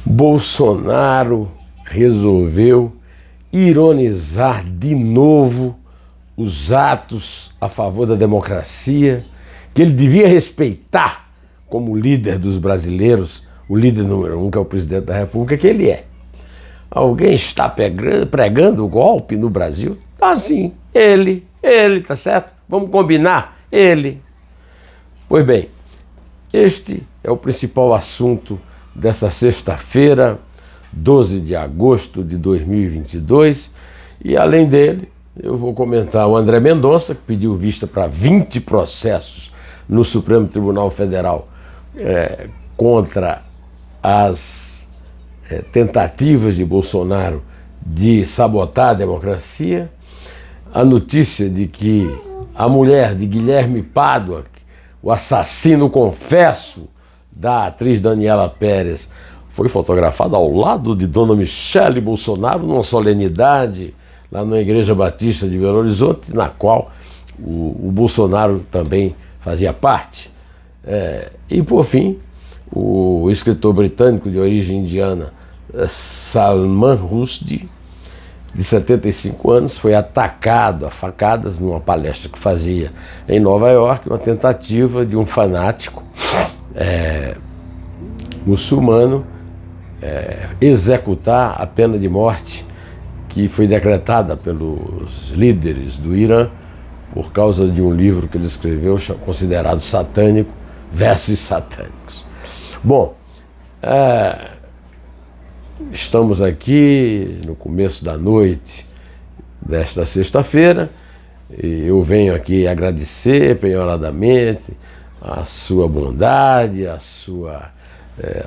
Bolsonaro resolveu ironizar de novo os atos a favor da democracia, que ele devia respeitar como líder dos brasileiros, o líder número 1, que é o presidente da República, que ele é. Alguém está pregando o golpe no Brasil? Tá sim, ele, tá certo? Vamos combinar, ele. Pois bem, este é o principal assunto dessa sexta-feira, 12 de agosto de 2022, e além dele, eu vou comentar o André Mendonça, que pediu vista para 20 processos no Supremo Tribunal Federal contra as tentativas de Bolsonaro de sabotar a democracia. A notícia de que a mulher de Guilherme Pádua, o assassino confesso da atriz Daniela Pérez, foi fotografada ao lado de Dona Michele Bolsonaro numa solenidade lá na Igreja Batista de Belo Horizonte, na qual o Bolsonaro também fazia parte. E, por fim, o escritor britânico de origem indiana, Salman Rushdie, de 75 anos, foi atacado a facadas numa palestra que fazia em Nova York, uma tentativa de um fanático muçulmano executar a pena de morte que foi decretada pelos líderes do Irã por causa de um livro que ele escreveu considerado satânico, Versos Satânicos. Bom, estamos aqui no começo da noite desta sexta-feira e eu venho aqui agradecer penhoradamente a sua bondade, a sua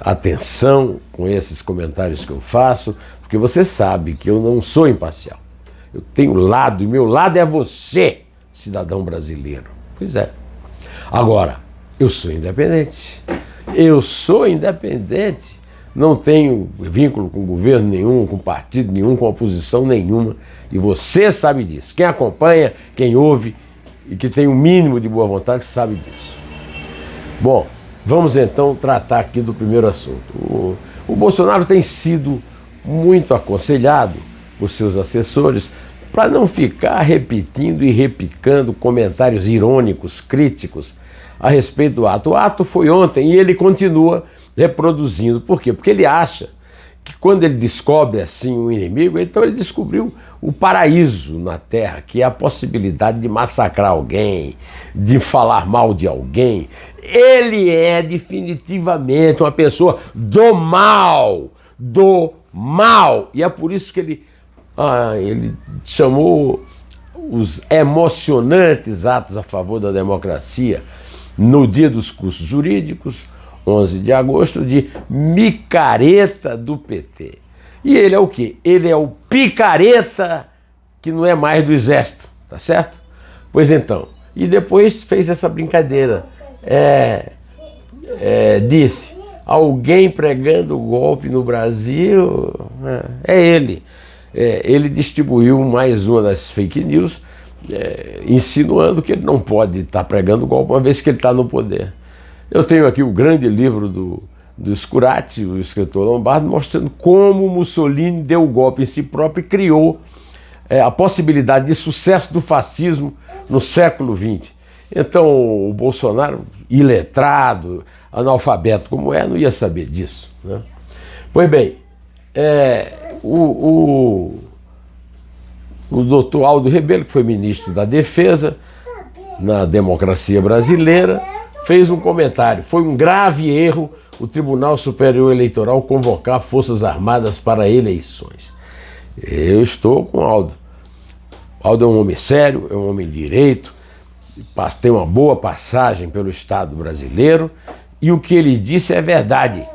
atenção com esses comentários que eu faço, porque você sabe que eu não sou imparcial. Eu tenho lado, e meu lado é você, cidadão brasileiro. Pois é. Agora, eu sou independente. Eu sou independente. Não tenho vínculo com governo nenhum, com partido nenhum, com oposição nenhuma. E você sabe disso. Quem acompanha, quem ouve e que tem o mínimo de boa vontade sabe disso. Bom, vamos então tratar aqui do primeiro assunto. O Bolsonaro tem sido muito aconselhado por seus assessores para não ficar repetindo e repicando comentários irônicos, críticos a respeito do ato. O ato foi ontem e ele continua reproduzindo. Por quê? Porque ele acha que quando ele descobre assim um inimigo, então ele descobriu o paraíso na Terra, que é a possibilidade de massacrar alguém, de falar mal de alguém. Ele é definitivamente uma pessoa do mal, e é por isso que ele chamou os emocionantes atos a favor da democracia no dia dos cursos jurídicos, 11 de agosto, de micareta do PT. E ele é o quê? Ele é o picareta que não é mais do Exército, tá certo? Pois então, e depois fez essa brincadeira. Disse, alguém pregando golpe no Brasil, é ele. Ele distribuiu mais uma das fake news, insinuando que ele não pode estar pregando golpe uma vez que ele está no poder. Eu tenho aqui o grande livro do Scurati, o escritor Lombardo, mostrando como Mussolini deu o golpe em si próprio e criou a possibilidade de sucesso do fascismo no século XX. Então o Bolsonaro, iletrado, analfabeto como não ia saber disso, né? Pois bem, o doutor Aldo Rebelo, que foi ministro da Defesa na democracia brasileira, fez um comentário. Foi um grave erro o Tribunal Superior Eleitoral convocar Forças Armadas para eleições. Eu estou com o Aldo. Aldo é um homem sério, é um homem de direito, tem uma boa passagem pelo Estado brasileiro e o que ele disse é verdade.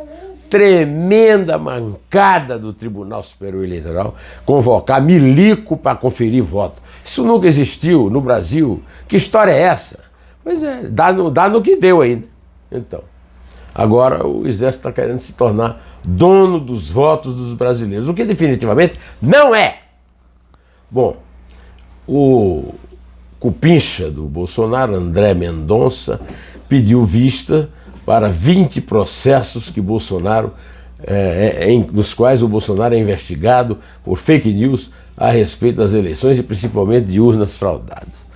Tremenda mancada do Tribunal Superior Eleitoral convocar milico para conferir voto. Isso nunca existiu no Brasil. Que história é essa? Pois dá no que deu aí, né? Então, agora o Exército está querendo se tornar dono dos votos dos brasileiros, o que definitivamente não é. Bom, o cupincha do Bolsonaro, André Mendonça, pediu vista para 20 processos que Bolsonaro nos quais o Bolsonaro é investigado por fake news a respeito das eleições e principalmente de urnas fraudadas.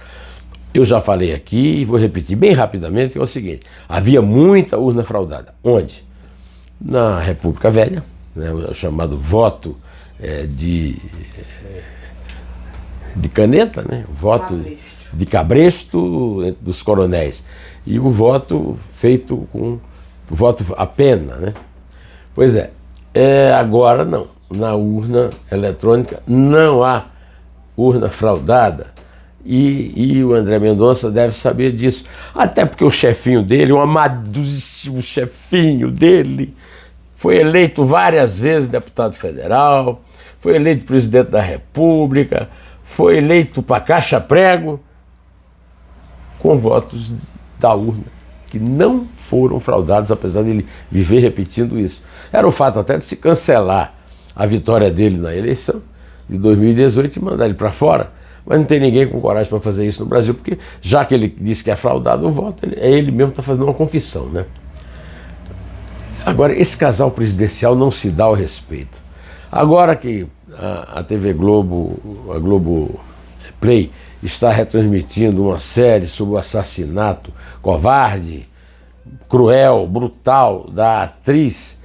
Eu já falei aqui e vou repetir bem rapidamente, que é o seguinte: havia muita urna fraudada. Onde? Na República Velha, né, o chamado voto de caneta, né, voto de cabresto dos coronéis, e o voto feito com voto a pena, né? Pois agora não. Na urna eletrônica não há urna fraudada. E o André Mendonça deve saber disso. Até porque o chefinho dele, o amadíssimo chefinho dele, foi eleito várias vezes deputado federal, foi eleito presidente da República, foi eleito para caixa-prego com votos da urna, que não foram fraudados, apesar de ele viver repetindo isso. Era o fato até de se cancelar a vitória dele na eleição de 2018 e mandar ele para fora. Mas não tem ninguém com coragem para fazer isso no Brasil, porque já que ele disse que é fraudado o voto, ele mesmo está fazendo uma confissão, né? Agora, esse casal presidencial não se dá ao respeito. Agora que a TV Globo, a Globo Play, está retransmitindo uma série sobre o assassinato covarde, cruel, brutal da atriz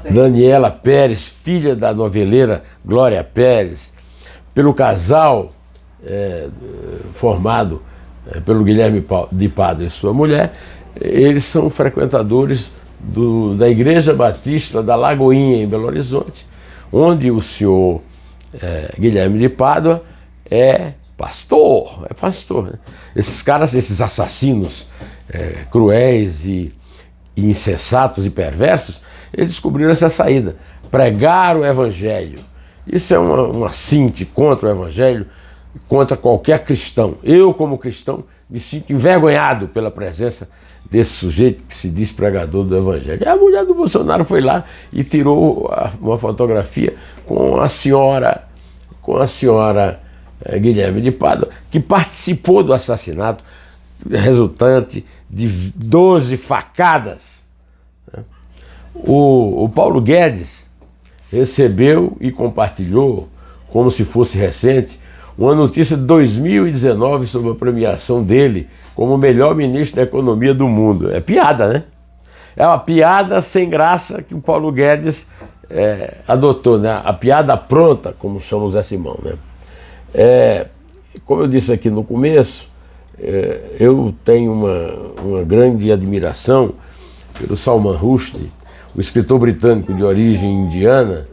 Daniela Pérez, filha da noveleira Glória Pérez, pelo casal formado pelo Guilherme de Pádua e sua mulher. Eles são frequentadores da Igreja Batista da Lagoinha, em Belo Horizonte, onde o senhor Guilherme de Pádua é pastor, né? Esses caras, esses assassinos cruéis e insensatos e perversos, eles descobriram essa saída: pregar o Evangelho. Isso é um assinte contra o Evangelho, contra qualquer cristão. Eu, como cristão, me sinto envergonhado pela presença desse sujeito que se diz pregador do Evangelho. E a mulher do Bolsonaro foi lá e tirou uma fotografia com a senhora Guilherme de Pádua, que participou do assassinato resultante de 12 facadas. O Paulo Guedes recebeu e compartilhou, como se fosse recente, uma notícia de 2019 sobre a premiação dele como o melhor ministro da economia do mundo. É piada, né? É uma piada sem graça que o Paulo Guedes adotou, né? A piada pronta, como chama o Zé Simão, né? Como eu disse aqui no começo, eu tenho uma grande admiração pelo Salman Rushdie, o escritor britânico de origem indiana,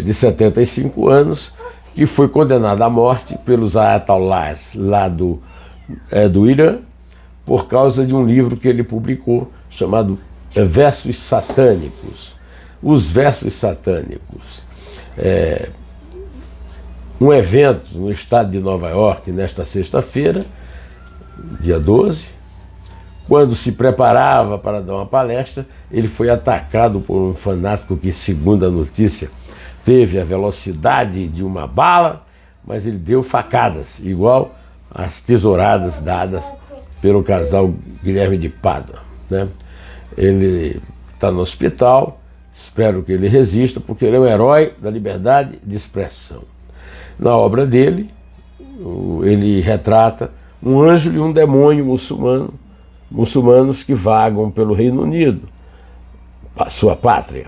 de 75 anos, que foi condenado à morte pelos ayatollahs lá do Irã, por causa de um livro que ele publicou chamado Versos Satânicos. Os Versos Satânicos. Um evento no estado de Nova York, nesta sexta-feira, dia 12, quando se preparava para dar uma palestra, ele foi atacado por um fanático que, segundo a notícia, teve a velocidade de uma bala, mas ele deu facadas, igual as tesouradas dadas pelo casal Guilherme de Pádua, né? Ele está no hospital, espero que ele resista, porque ele é um herói da liberdade de expressão. Na obra dele, ele retrata um anjo e um demônio muçulmanos que vagam pelo Reino Unido, sua pátria.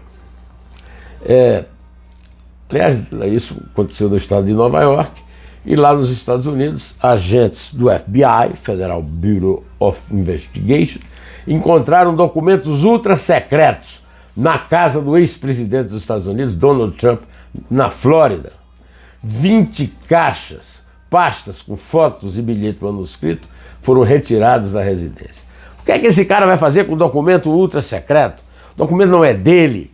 Aliás, isso aconteceu no estado de Nova York, e lá nos Estados Unidos, agentes do FBI, Federal Bureau of Investigation, encontraram documentos ultra secretos na casa do ex-presidente dos Estados Unidos, Donald Trump, na Flórida. 20 caixas, pastas com fotos e bilhete manuscrito foram retirados da residência. O que é que esse cara vai fazer com um documento ultra secreto? O documento não é dele,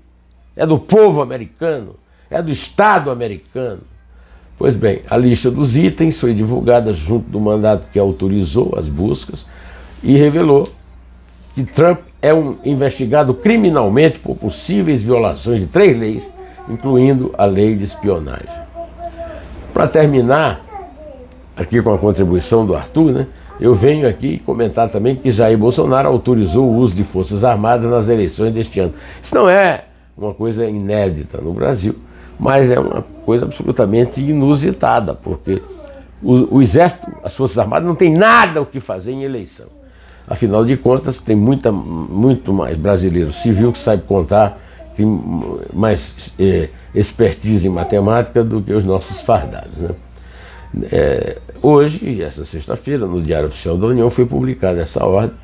é do povo americano, é do Estado americano. Pois bem, a lista dos itens foi divulgada junto do mandato que autorizou as buscas e revelou que Trump é um investigado criminalmente por possíveis violações de 3 leis, incluindo a lei de espionagem. Para terminar, aqui com a contribuição do Arthur, né, eu venho aqui comentar também que Jair Bolsonaro autorizou o uso de Forças Armadas nas eleições deste ano. Isso não é uma coisa inédita no Brasil, mas é uma coisa absolutamente inusitada, porque o Exército, as Forças Armadas não tem nada o que fazer em eleição. Afinal de contas, tem muito mais brasileiro civil que sabe contar, tem mais expertise em matemática do que os nossos fardados, né? Hoje, essa sexta-feira, no Diário Oficial da União, foi publicada essa ordem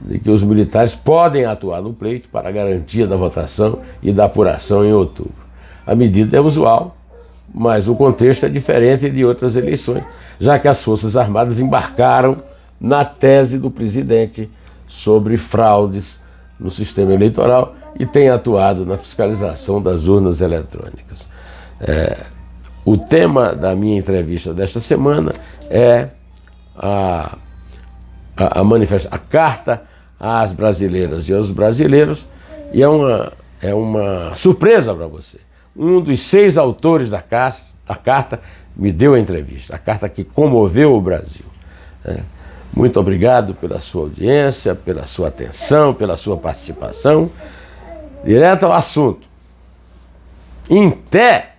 de que os militares podem atuar no pleito para a garantia da votação e da apuração em outubro. A medida é usual, mas o contexto é diferente de outras eleições, já que as Forças Armadas embarcaram na tese do presidente sobre fraudes no sistema eleitoral e têm atuado na fiscalização das urnas eletrônicas. O tema da minha entrevista desta semana é a carta às brasileiras e aos brasileiros, e é uma surpresa para você. Um dos 6 autores da carta me deu a entrevista, a carta que comoveu o Brasil. Muito obrigado pela sua audiência, pela sua atenção, pela sua participação. Direto ao assunto. Em pé!